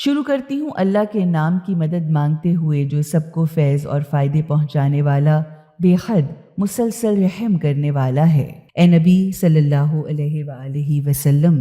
شروع کرتی ہوں اللہ کے نام کی مدد مانگتے ہوئے جو سب کو فیض اور فائدے پہنچانے والا، بے حد مسلسل رحم کرنے والا ہے۔ اے نبی صلی اللہ علیہ وآلہ وسلم،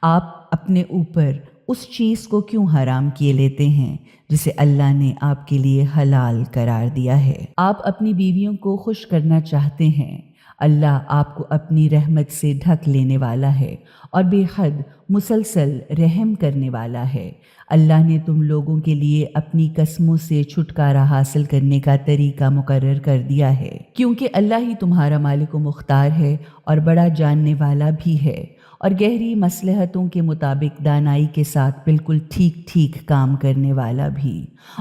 آپ اپنے اوپر اس چیز کو کیوں حرام کیے لیتے ہیں جسے اللہ نے آپ کے لیے حلال قرار دیا ہے؟ آپ اپنی بیویوں کو خوش کرنا چاہتے ہیں۔ اللہ آپ کو اپنی رحمت سے ڈھک لینے والا ہے اور بے حد مسلسل رحم کرنے والا ہے۔ اللہ نے تم لوگوں کے لیے اپنی قسموں سے چھٹکارا حاصل کرنے کا طریقہ مقرر کر دیا ہے، کیونکہ اللہ ہی تمہارا مالک و مختار ہے اور بڑا جاننے والا بھی ہے، اور گہری مصلحتوں کے مطابق دانائی کے ساتھ بالکل ٹھیک ٹھیک کام کرنے والا بھی۔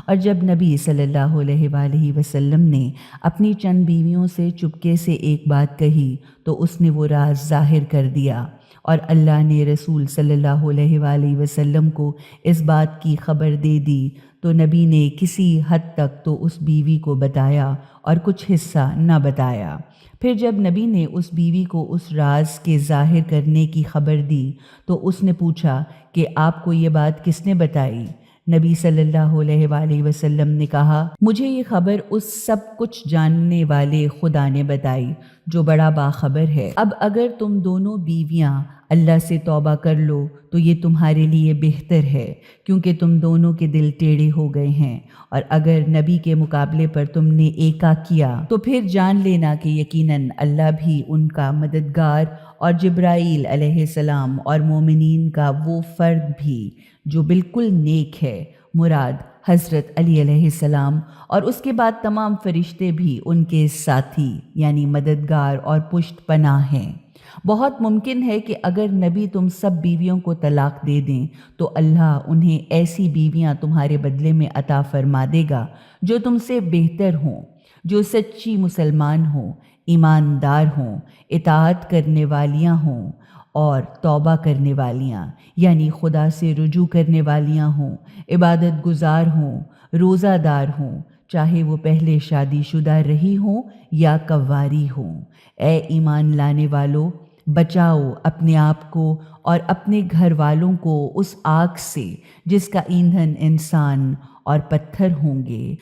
اور جب نبی صلی اللہ علیہ وآلہ وسلم نے اپنی چند بیویوں سے چپکے سے ایک بات کہی تو اس نے وہ راز ظاہر کر دیا، اور اللہ نے رسول صلی اللہ علیہ وآلہ وسلم کو اس بات کی خبر دے دی تو نبی نے کسی حد تک تو اس بیوی کو بتایا اور کچھ حصہ نہ بتایا۔ پھر جب نبی نے اس بیوی کو اس راز کے ظاہر کرنے کی خبر دی تو اس نے پوچھا کہ آپ کو یہ بات کس نے بتائی؟ نبی صلی اللہ علیہ وآلہ وسلم نے کہا، مجھے یہ خبر اس سب کچھ جاننے والے خدا نے بتائی جو بڑا باخبر ہے۔ اب اگر تم دونوں بیویاں اللہ سے توبہ کر لو تو یہ تمہارے لیے بہتر ہے، کیونکہ تم دونوں کے دل ٹیڑھے ہو گئے ہیں، اور اگر نبی کے مقابلے پر تم نے ایکا کیا تو پھر جان لینا کہ یقیناً اللہ بھی ان کا مددگار، اور جبرائیل علیہ السلام اور مومنین کا وہ فرد بھی جو بالکل نیک ہے، مراد حضرت علی علیہ السلام، اور اس کے بعد تمام فرشتے بھی ان کے ساتھی یعنی مددگار اور پشت پناہ ہیں۔ بہت ممکن ہے کہ اگر نبی تم سب بیویوں کو طلاق دے دیں تو اللہ انہیں ایسی بیویاں تمہارے بدلے میں عطا فرما دے گا جو تم سے بہتر ہوں، جو سچی مسلمان ہوں، ایماندار ہوں، اطاعت کرنے والیاں ہوں اور توبہ کرنے والیاں یعنی خدا سے رجوع کرنے والیاں ہوں، عبادت گزار ہوں، روزہ دار ہوں، چاہے وہ پہلے شادی شدہ رہی ہوں یا کنواری ہوں۔ اے ایمان لانے والو، بچاؤ اپنے آپ کو اور اپنے گھر والوں کو اس آگ سے جس کا ایندھن انسان اور پتھر ہوں گے،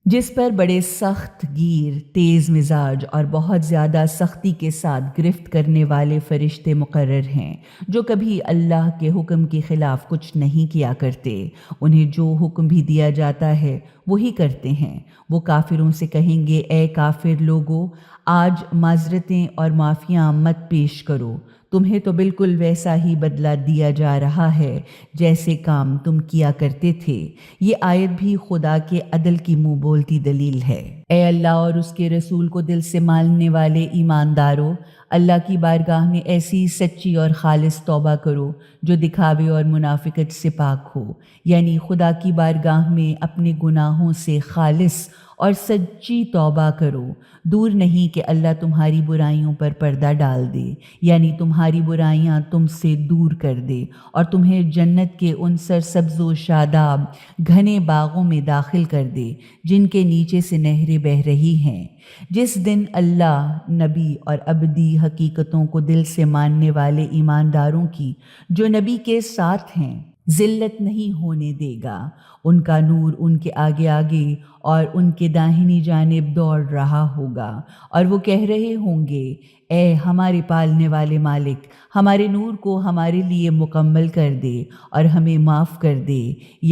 جس پر بڑے سخت گیر، تیز مزاج اور بہت زیادہ سختی کے ساتھ گرفت کرنے والے فرشتے مقرر ہیں، جو کبھی اللہ کے حکم کے خلاف کچھ نہیں کیا کرتے۔ انہیں جو حکم بھی دیا جاتا ہے وہی کرتے ہیں۔ وہ کافروں سے کہیں گے، اے کافر لوگو، آج معذرتیں اور معافیاں مت پیش کرو، تمہیں تو بالکل ویسا ہی بدلہ دیا جا رہا ہے جیسے کام تم کیا کرتے تھے۔ یہ آیت بھی خدا کے عدل کی منہ بولتی دلیل ہے۔ اے اللہ اور اس کے رسول کو دل سے ماننے والے ایمانداروں، اللہ کی بارگاہ میں ایسی سچی اور خالص توبہ کرو جو دکھاوے اور منافقت سے پاک ہو، یعنی خدا کی بارگاہ میں اپنے گناہوں سے خالص اور سچی توبہ کرو۔ دور نہیں کہ اللہ تمہاری برائیوں پر پردہ ڈال دے، یعنی تمہاری برائیاں تم سے دور کر دے اور تمہیں جنت کے ان سرسبز و شاداب گھنے باغوں میں داخل کر دے جن کے نیچے سے نہریں بہہ رہی ہیں۔ جس دن اللہ نبی اور ابدی حقیقتوں کو دل سے ماننے والے ایمانداروں کی جو نبی کے ساتھ ہیں ذلت نہیں ہونے دے گا، ان کا نور ان کے آگے آگے اور ان کے داہنی جانب دوڑ رہا ہوگا، اور وہ کہہ رہے ہوں گے، اے ہمارے پالنے والے مالک، ہمارے نور کو ہمارے لیے مکمل کر دے اور ہمیں معاف کر دے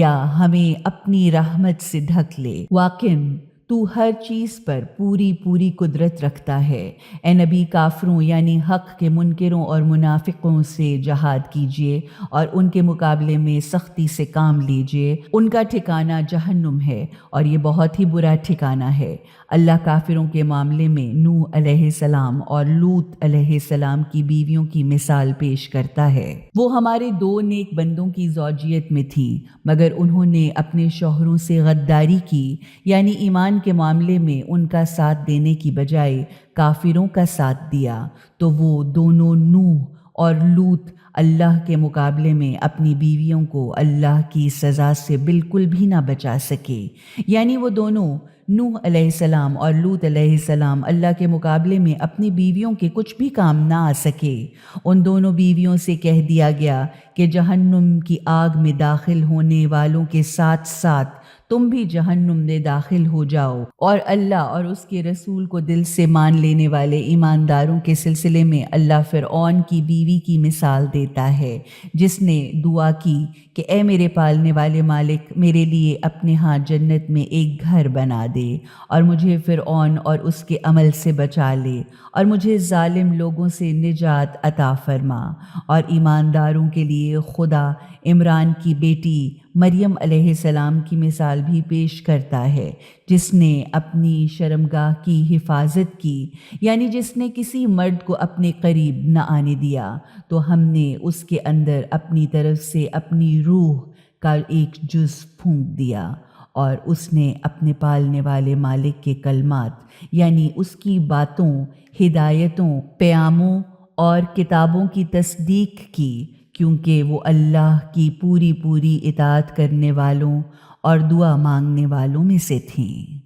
یا ہمیں اپنی رحمت سے ڈھک لے۔ واقعاً تو ہر چیز پر پوری قدرت رکھتا ہے۔ اے نبی، کافروں یعنی حق کے منکروں اور منافقوں سے جہاد کیجیے اور ان کے مقابلے میں سختی سے کام لیجیے۔ ان کا ٹھکانہ جہنم ہے اور یہ بہت ہی برا ٹھکانہ ہے۔ اللہ کافروں کے معاملے میں نوح علیہ السلام اور لوط علیہ السلام کی بیویوں کی مثال پیش کرتا ہے۔ وہ ہمارے دو نیک بندوں کی زوجیت میں تھی، مگر انہوں نے اپنے شوہروں سے غداری کی، یعنی ایمان کے معاملے میں ان کا ساتھ دینے کی بجائے کافروں کا ساتھ دیا، تو وہ دونوں نوح اور لوط اللہ کے مقابلے میں اپنی بیویوں کو اللہ کی سزا سے بالکل بھی نہ بچا سکے، یعنی وہ دونوں نوح علیہ السلام اور لوط علیہ السلام اللہ کے مقابلے میں اپنی بیویوں کے کچھ بھی کام نہ آ سکے۔ ان دونوں بیویوں سے کہہ دیا گیا کہ جہنم کی آگ میں داخل ہونے والوں کے ساتھ ساتھ تم بھی جہنم میں داخل ہو جاؤ، اور اللہ اور اس کے رسول کو دل سے مان لینے والے ایمانداروں کے سلسلے میں اللہ فرعون کی بیوی کی مثال دیتا ہے، جس نے دعا کی کہ اے میرے پالنے والے مالک، میرے لیے اپنے ہاں جنت میں ایک گھر بنا دے اور مجھے فرعون اور اس کے عمل سے بچا لے اور مجھے ظالم لوگوں سے نجات عطا فرما۔ اور ایمانداروں کے لیے خدا عمران کی بیٹی مریم علیہ السلام کی مثال بھی پیش کرتا ہے، جس نے اپنی شرمگاہ کی حفاظت کی، یعنی جس نے کسی مرد کو اپنے قریب نہ آنے دیا، تو ہم نے اس کے اندر اپنی طرف سے اپنی روح کا ایک جز پھونک دیا، اور اس نے اپنے پالنے والے مالک کے کلمات یعنی اس کی باتوں، ہدایتوں، پیاموں اور کتابوں کی تصدیق کی، کیونکہ وہ اللہ کی پوری اطاعت کرنے والوں اور دعا مانگنے والوں میں سے تھیں۔